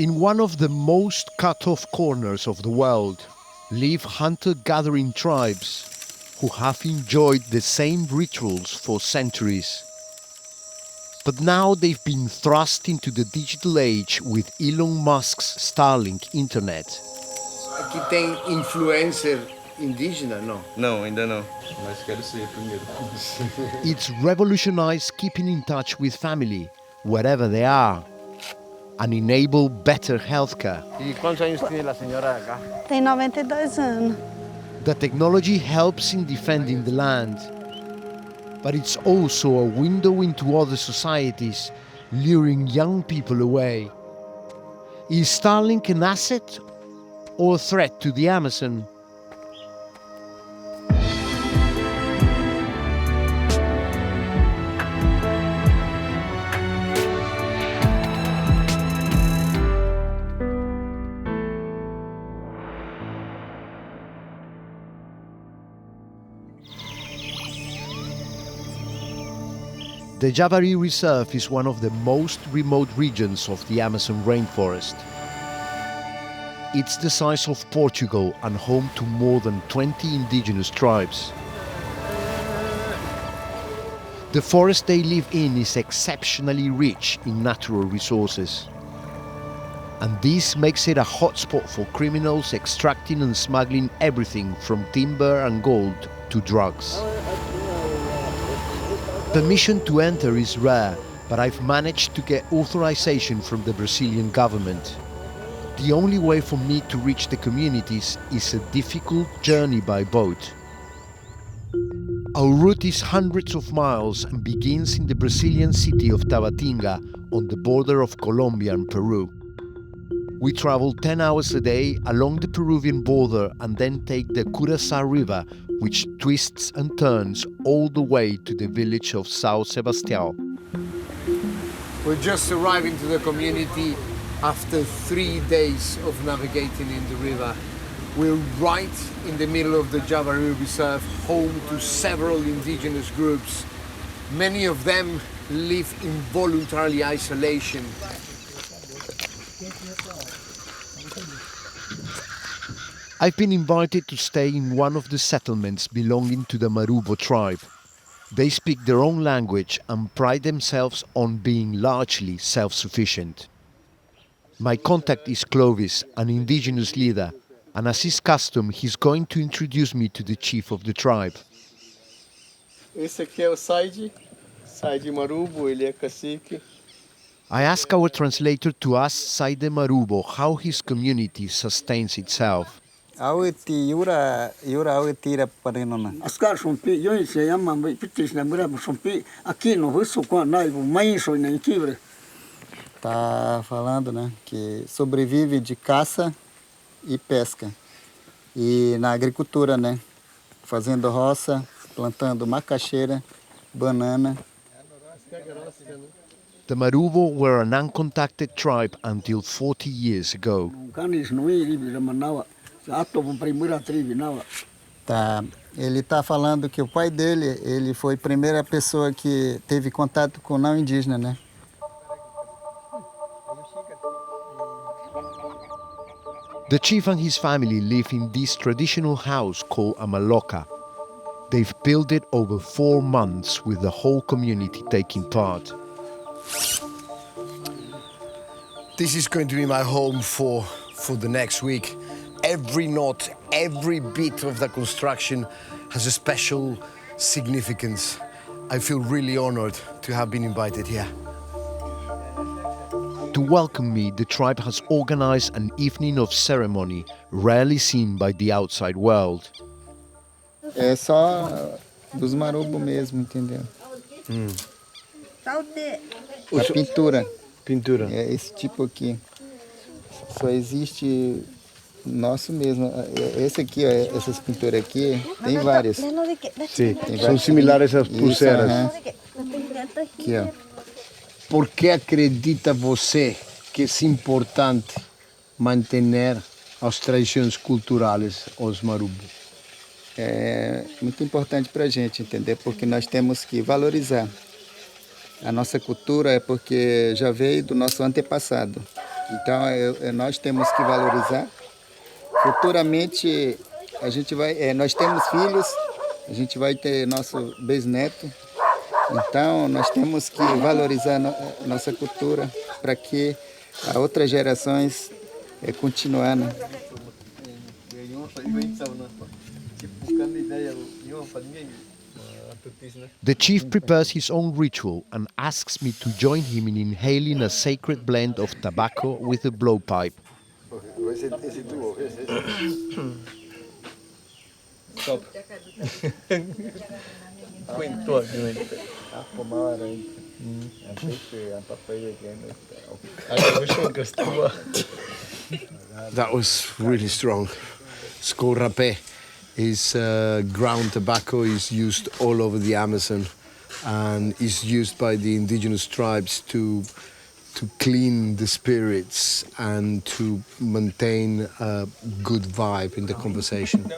In one of the most cut-off corners of the world live hunter-gathering tribes who have enjoyed the same rituals for centuries. But now they've been thrust into the digital age with Elon Musk's Starlink internet. Aqui tem influencer indígena, não? Não, ainda não. Mas quero ser primeiro. It's revolutionized keeping in touch with family, wherever they are, and enable better healthcare. E quantos anos tem a senhora acá? Tem 92 anos. The technology helps in defending the land, but it's also a window into other societies, luring young people away. Is Starlink an asset or a threat to the Amazon? The Javari Reserve is one of the most remote regions of the Amazon rainforest. It's the size of Portugal and home to more than 20 indigenous tribes. The forest they live in is exceptionally rich in natural resources. And this makes it a hotspot for criminals extracting and smuggling everything from timber and gold to drugs. Permission to enter is rare, but I've managed to get authorization from the Brazilian government. The only way for me to reach the communities is a difficult journey by boat. Our route is hundreds of miles and begins in the Brazilian city of Tabatinga on the border of Colombia and Peru. We travel 10 hours a day along the Peruvian border and then take the Curaçá River, which twists and turns all the way to the village of São Sebastião. We just arrived into the community after 3 days of navigating in the river. We're right in the middle of the Javari Reserve, home to several indigenous groups. Many of them live in voluntary isolation. I've been invited to stay in one of the settlements belonging to the Marubo tribe. They speak their own language and pride themselves on being largely self-sufficient. My contact is Cloves, an indigenous leader, and as is custom, he's going to introduce me to the chief of the tribe. Esse aqui é o Said Marubo, ele é cacique. I ask our translator to ask Saide Marubo how his community sustains itself. Aweti yura awetira parenona. Ascar sompi yo se llama pitis na mura sompi aqui no russo com naivo mainso na inquibre. Tá falando, né, que sobrevive de caça e pesca. E na agricultura, né, fazendo roça, plantando macaxeira, banana. The Marubo were an uncontacted tribe until 40 years ago. Tá, ele tá falando que o pai dele, ele foi a primeira pessoa que teve contato com o não indígena, né? The chief and his family live in this traditional house called a maloca. They've built it over 4 months with the whole community taking part. This is going to be my home for the next week. Every knot, every bit of the construction has a special significance. I feel really honored to have been invited here. To welcome me, the tribe has organized an evening of ceremony rarely seen by the outside world. É só dos Marubo mesmo, entendeu? A pintura. Pintura. É esse tipo aqui. Só existe nosso mesmo. Esse aqui, ó, essas pinturas aqui, tem várias. Sim, são similares às pulseiras. Aqui, ó. Por que acredita você que é importante manter as tradições culturais aos Marubo? É muito importante para a gente, entender? Porque nós temos que valorizar. A nossa cultura é porque já veio do nosso antepassado. Então, nós temos que valorizar. Futuramente, a gente vai, nós temos filhos, a gente vai ter nosso bisneto. Então, nós temos que valorizar nossa cultura para que as outras gerações continuem. The chief prepares his own ritual and asks me to join him in inhaling a sacred blend of tobacco with a blowpipe. Stop. That was really strong. Skol rapé is ground tobacco, is used all over the Amazon and is used by the indigenous tribes to clean the spirits and to maintain a good vibe in the conversation.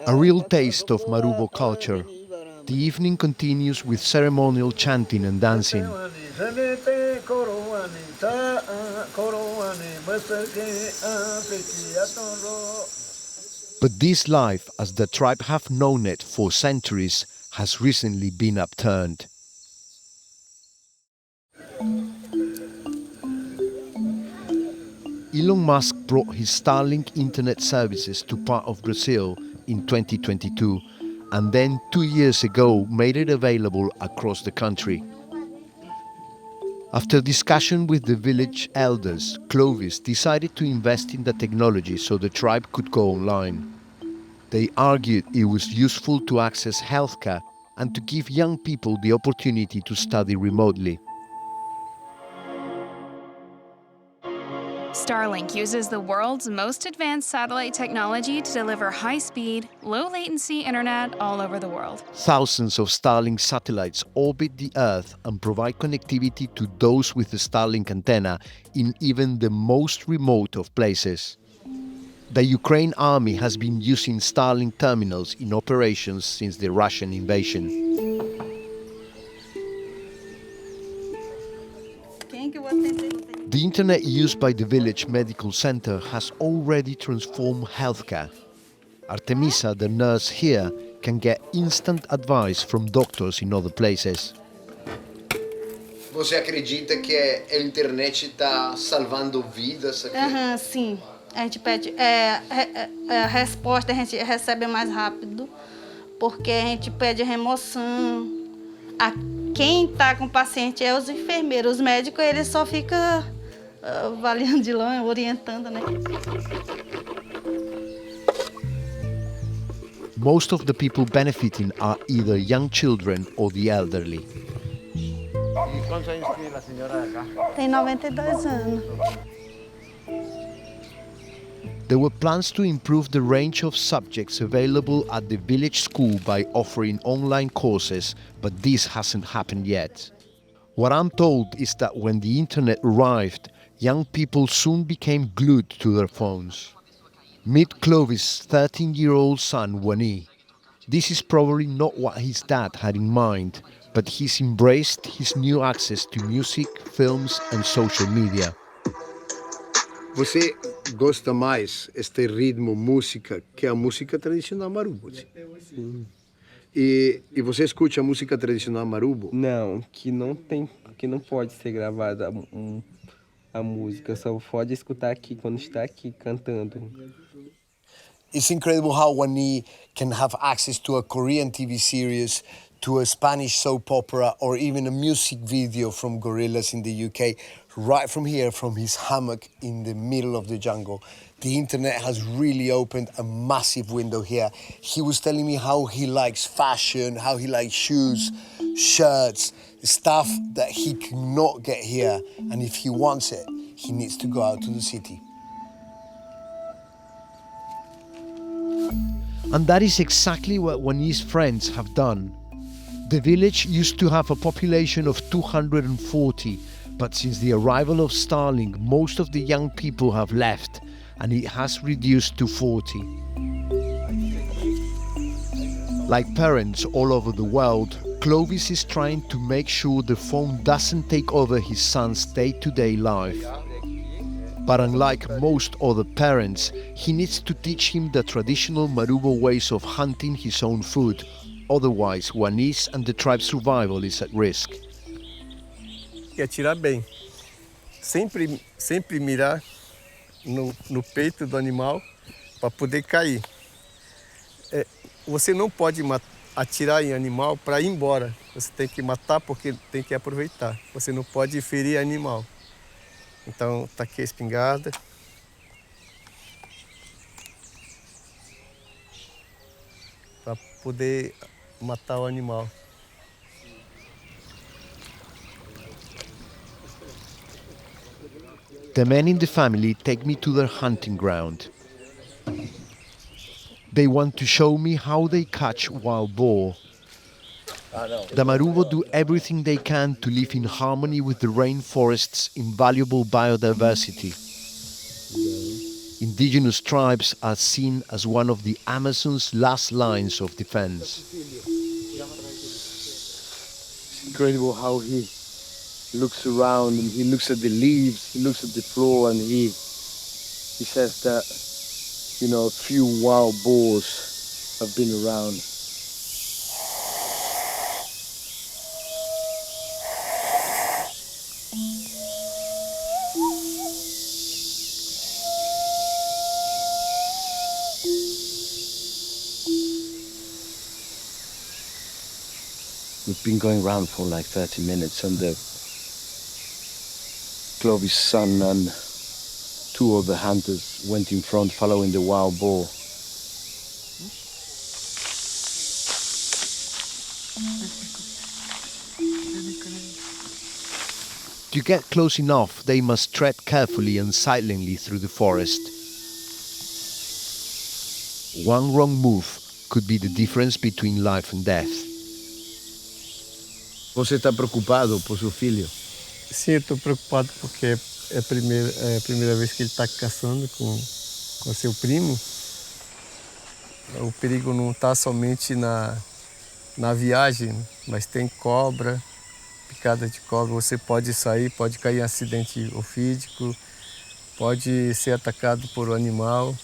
A real taste of Marubo culture. The evening continues with ceremonial chanting and dancing. But this life, as the tribe have known it for centuries, has recently been upturned. Elon Musk brought his Starlink internet services to part of Brazil in 2022 and then 2 years ago made it available across the country. After discussion with the village elders, Cloves decided to invest in the technology so the tribe could go online. They argued it was useful to access healthcare and to give young people the opportunity to study remotely. Starlink uses the world's most advanced satellite technology to deliver high-speed, low-latency internet all over the world. Thousands of Starlink satellites orbit the Earth and provide connectivity to those with a Starlink antenna in even the most remote of places. The Ukraine army has been using Starlink terminals in operations since the Russian invasion. The internet used by the village medical center has already transformed healthcare. Artemisa, the nurse here, can get instant advice from doctors in other places. Você acredita que a internet está salvando vidas aqui? Sim. A gente pede a resposta, a gente recebe mais rápido, porque a gente pede remoção. Quem está com o paciente é os enfermeiros, os médicos eles só ficam avaliando de longe, orientando, né? Most of the people benefiting are either young children or the elderly. Quantos anos tem a senhora acá? Tem 92 anos. There were plans to improve the range of subjects available at the village school by offering online courses, but this hasn't happened yet. What I'm told is that when the internet arrived, young people soon became glued to their phones. Meet Cloves' 13-year-old son, Wany. This is probably not what his dad had in mind, but he's embraced his new access to music, films and social media. Você gosta mais este ritmo, música, que a música tradicional marubo? Sim. E você escuta a música tradicional marubo? Não, que não pode ser gravada a música, só pode escutar aqui quando está aqui cantando. It's incredible how Wany can have access to a Korean TV series, to a Spanish soap opera, or even a music video from Gorillaz in the UK, right from here, from his hammock in the middle of the jungle. The internet has really opened a massive window here. He was telling me how he likes fashion, how he likes shoes, shirts, stuff that he cannot get here. And if he wants it, he needs to go out to the city. And that is exactly what Wany's friends have done. The village used to have a population of 240, but since the arrival of Starlink, most of the young people have left, and it has reduced to 40. Like parents all over the world, Cloves is trying to make sure the phone doesn't take over his son's day-to-day life. But unlike most other parents, he needs to teach him the traditional Marubo ways of hunting his own food. Otherwise, Wany's and the tribe's survival is at risk. E atirar bem. Sempre mirar no peito do animal para poder cair. Você não pode atirar em animal para ir embora. Você tem que matar porque tem que aproveitar. Você não pode ferir animal. Então, tá aqui a espingarda. Para poder matar o animal. The men in the family take me to their hunting ground. They want to show me how they catch wild boar. The Marubo do everything they can to live in harmony with the rainforest's invaluable biodiversity. Indigenous tribes are seen as one of the Amazon's last lines of defense. It's incredible how he looks around and he looks at the leaves, he looks at the floor, and he says that, you know, a few wild boars have been around. We've been going around for like 30 minutes, and the Cloves' son and two of the hunters went in front following the wild boar. To get close enough, they must tread carefully and silently through the forest. One wrong move could be the difference between life and death. Você está preocupado por seu filho? Sim, eu estou preocupado porque é a primeira vez que ele está caçando com seu primo. O perigo não está somente na viagem, mas tem cobra, picada de cobra. Você pode sair, pode cair em acidente ofídico, pode ser atacado por um animal.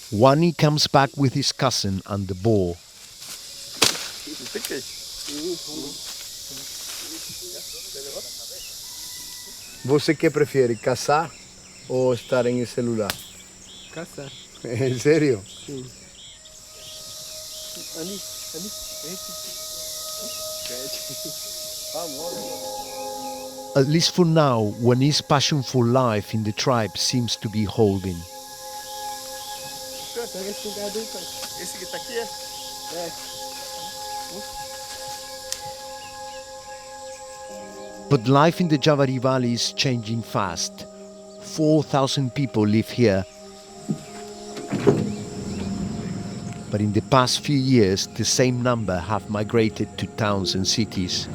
Wany comes back with his cousin and the boar. Você que prefere, caçar ou estar em celular? Caçar. ¿En serio? Sim. At least for now, Wany's passion for life in the tribe seems to be holding. Esse que está aqui é? But life in the Javari Valley is changing fast. 4,000 people live here. But in the past few years, the same number have migrated to towns and cities.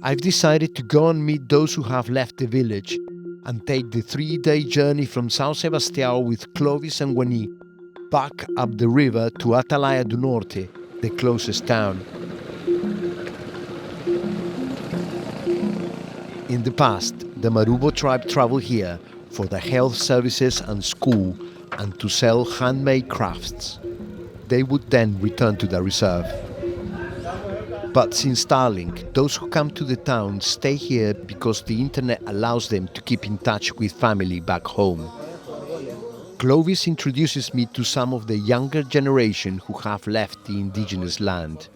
I've decided to go and meet those who have left the village and take the 3-day journey from São Sebastião with Cloves and Wany back up the river to Atalaia do Norte, the closest town. In the past, the Marubo tribe traveled here for the health services and school and to sell handmade crafts. They would then return to the reserve. But since Starlink, those who come to the town stay here because the internet allows them to keep in touch with family back home. Cloves introduces me to some of the younger generation who have left the indigenous land.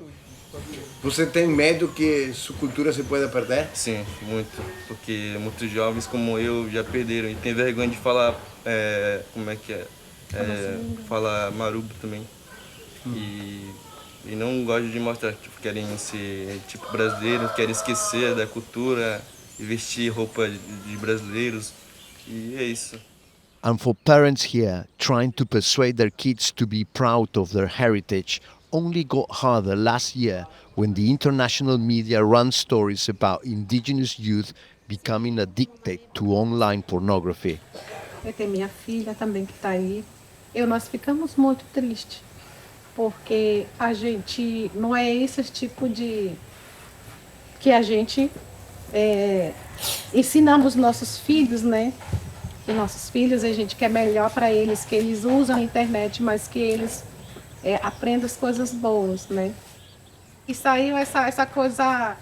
Você tem medo que sua cultura se pueda perder? Sim, muito. Porque muitos jovens como eu já perderam e tem vergonha de falar, como é que é? Falar marubo também. E não gostam de mostrar, tipo, querem ser tipo brasileiros, querem esquecer da cultura e vestir roupa de brasileiros. E é isso. And for parents here, trying to persuade their kids to be proud of their heritage only got harder last year when the international media ran stories about indigenous youth becoming addicted to online pornography. Eu tenho minha filha também que está aí. Nós ficamos muito tristes, porque a gente não é esse tipo de que a gente ensinamos nossos filhos, né? E nossos filhos a gente quer melhor para eles, que eles usam a internet, mas que eles aprendam as coisas boas, né? E saiu essa coisa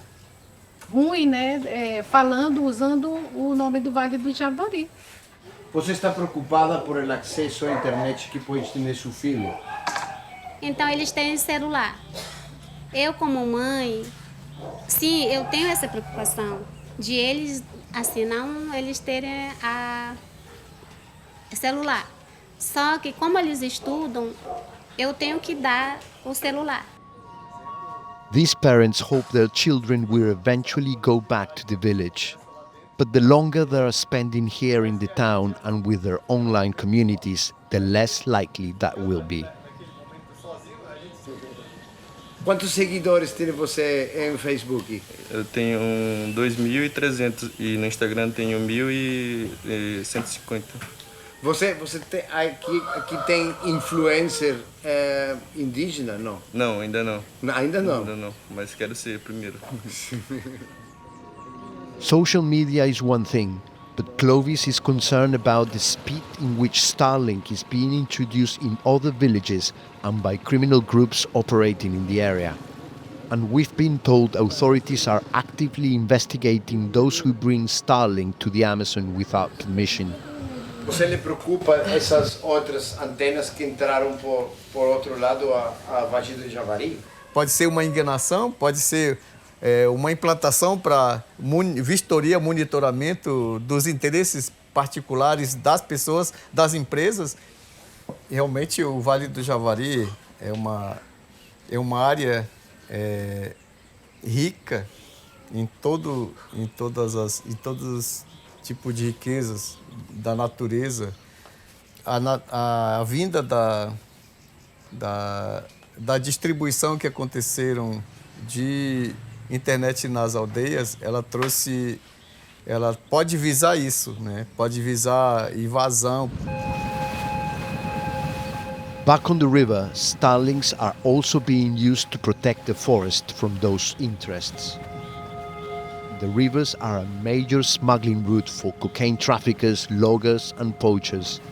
ruim, né? Usando o nome do Vale do Javari. Você está preocupada por o acesso à internet que pode ter seu filho? Então eles têm celular. Eu como mãe, sim, eu tenho essa preocupação de eles, assim, não eles terem a celular. Só que como eles estudam, eu tenho que dar o celular. These parents hope their children will eventually go back to the village. But the longer they are spending here in the town and with their online communities, the less likely that will be. Quantos seguidores tem você em Facebook? Eu tenho 2.300 e no Instagram tenho 1.150. Você tem, aqui tem influencer indígena, não? Não, ainda não. Ainda não? Ainda não, mas quero ser primeiro. Social media is one thing, but Cloves is concerned about the speed in which Starlink is being introduced in other villages and by criminal groups operating in the area. And we've been told authorities are actively investigating those who bring Starlink to the Amazon without permission. Você lhe preocupa essas outras antenas que entraram por outro lado a Vagem do Javari? Pode ser uma enganação, pode ser uma implantação para vistoria, monitoramento dos interesses particulares das pessoas, das empresas. Realmente o Vale do Javari é uma área rica em todos os tipos de riquezas da natureza. A vinda da distribuição que aconteceram de internet nas aldeias, ela pode visar isso, né? Pode visar invasão. Back on the river, Starlinks are also being used to protect the forest from those interests. The rivers are a major smuggling route for cocaine traffickers, loggers and poachers.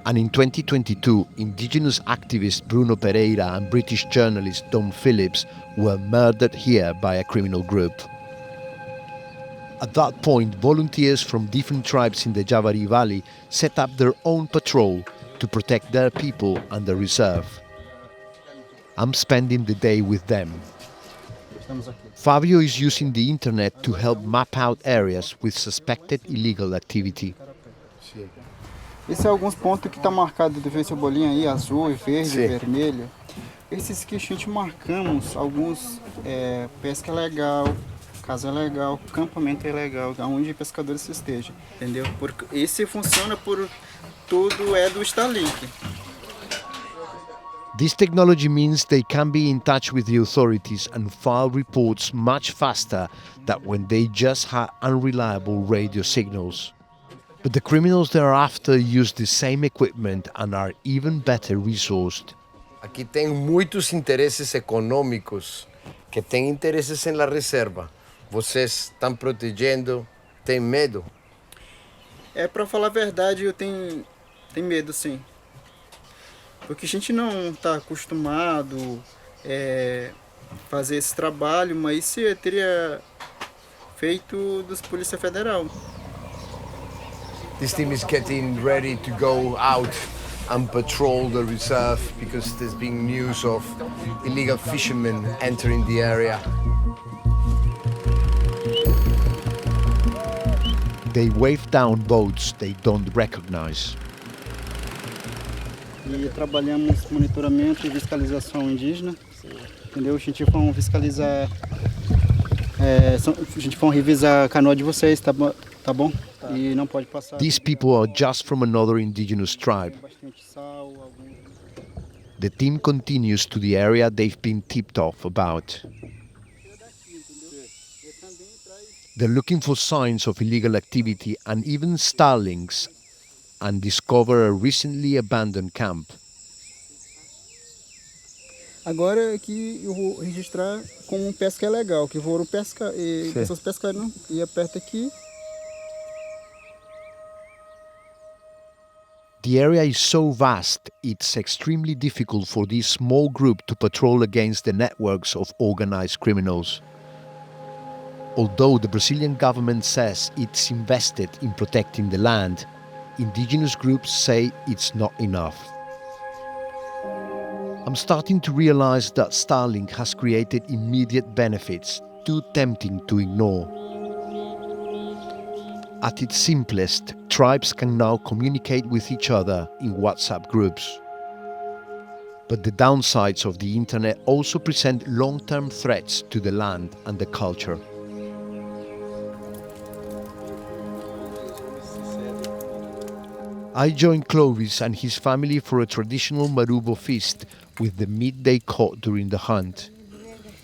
And in 2022, indigenous activist Bruno Pereira and British journalist Dom Phillips were murdered here by a criminal group. At that point, volunteers from different tribes in the Javari Valley set up their own patrol to protect their people and the reserve. I'm spending the day with them. Fabio is using the internet to help map out areas with suspected illegal activity. Esses são alguns pontos que estão marcados, de ver essa bolinha aí, azul, verde, vermelho. Esses que a gente marcamos, alguns pesca é legal, casa é legal, acampamento é legal, onde pescadores se estejam, entendeu? Porque esse funciona por tudo do Starlink. This technology means they can be in touch with the authorities and file reports much faster than when they just had unreliable radio signals. But the criminals thereafter use the same equipment and are even better resourced. Aqui tem muitos interesses econômicos que têm interesses na reserva. Vocês estão protegendo, tem medo? Para falar a verdade, eu tenho medo, sim. Porque a gente não está acostumado a fazer esse trabalho, mas isso teria feito dos Polícia Federal. This team is getting ready to go out and patrol the reserve because there's been news of illegal fishermen entering the area. They wave down boats they don't recognize. E trabalhamos monitoramento e fiscalização indígena. Entendeu? A gente vai fiscalizar, a gente vai revisar a canoa de vocês, tá bom? E não pode passar. These people are just from another indigenous tribe. The team continues to the area they've been tipped off about. They're looking for signs of illegal activity and even Starlinks, and discover a recently abandoned camp. Agora aqui eu vou registrar como pesca ilegal, que foram pescar e pessoas pescaram e aperta aqui. The area is so vast, it's extremely difficult for this small group to patrol against the networks of organized criminals. Although the Brazilian government says it's invested in protecting the land, indigenous groups say it's not enough. I'm starting to realize that Starlink has created immediate benefits, too tempting to ignore. At its simplest, tribes can now communicate with each other in WhatsApp groups. But the downsides of the internet also present long-term threats to the land and the culture. I joined Cloves and his family for a traditional marubo feast with the meat they caught during the hunt.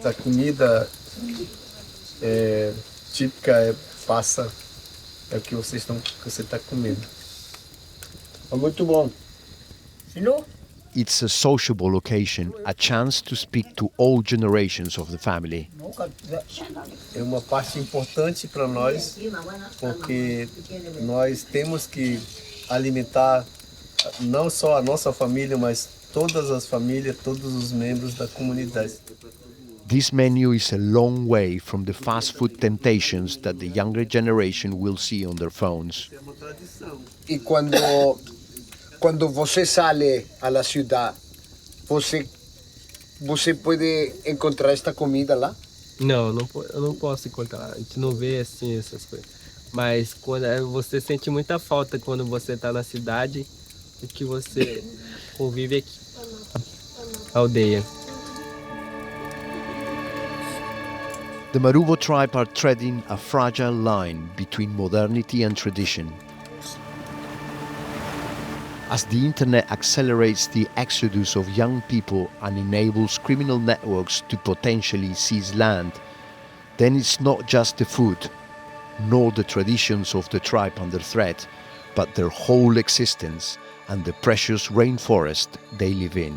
A comida típica é passa, é o que você está comendo. É muito bom. It's a sociable occasion, a chance to speak to all generations of the family. É uma parte importante para nós, porque nós temos que alimentar não só a nossa família, mas todas as famílias, todos os membros da comunidade. This menu is a long way from the fast food temptations that the younger generation will see on their phones. E quando você sai à cidade, você pode encontrar esta comida lá? Não, eu não posso encontrar. A gente não vê assim essas coisas. Mas quando você sente muita falta quando você está na cidade do que você convive aqui, a aldeia. The Marubo tribe are treading a fragile line between modernity and tradition. As the internet accelerates the exodus of young people and enables criminal networks to potentially seize land, then it's not just the food, nor the traditions of the tribe under threat, but their whole existence and the precious rainforest they live in.